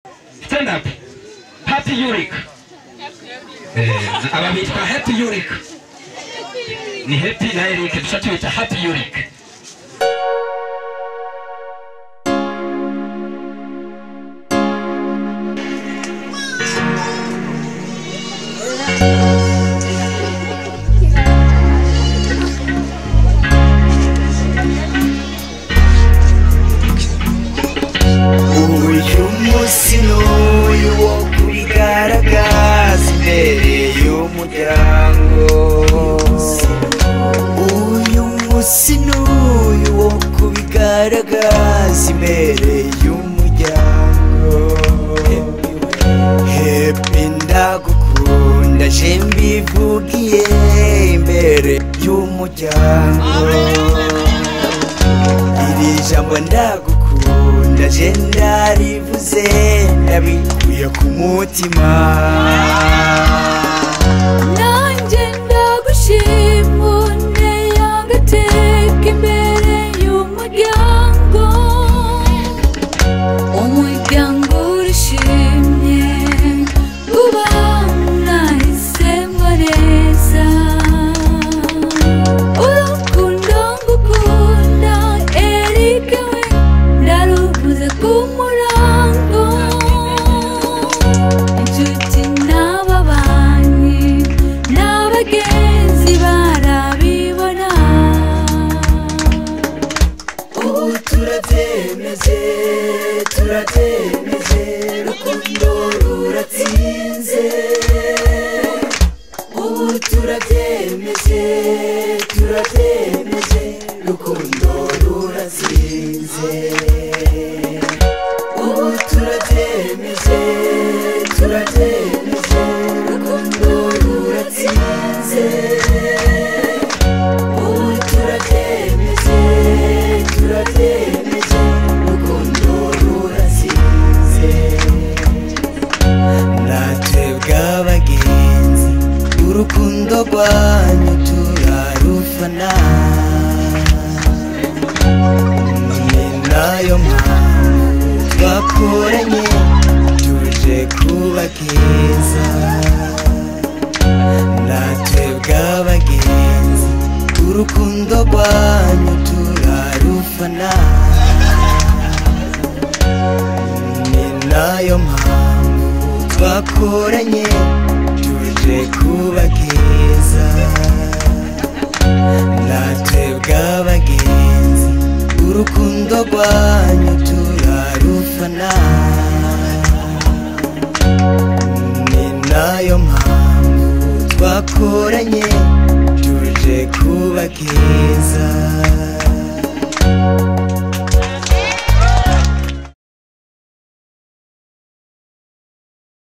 Stand up. Happy Yurik. Aba bitwa Happy Yurik. Ni Happy na Eric dushatuita Happy Yurik. Ndagukunda je ndarivuze ndabikuye ku mutima nanjye ndagushima unteye agateka imbere y'umuryango umuryango urishimye uba nahisemo neza urukundo ngukunda Eric we ndaruvuze ku murango inshuti n'ababanyi n'abagenzi barabibona ubu turabyemeze rukundo ruratsinze ubu turabyemeze rukundo ruratsinze ubu turabyemeze rukundo ruratsinze ubu turabyemeze rukundo ruratsinze natwe bw'abagenzi urukundo rwanyu turarufana ni nayo mpamvu twakoranye tuje kuba keza natwe bw'abagenzi urukundo rwanyu turarufana ni nayo mpamvu twakoranye tuje kuba keza natwe bw'abagenzi urukundo rwanyu turarufana ni nayo mpamvu twakoranye tuje kuba keza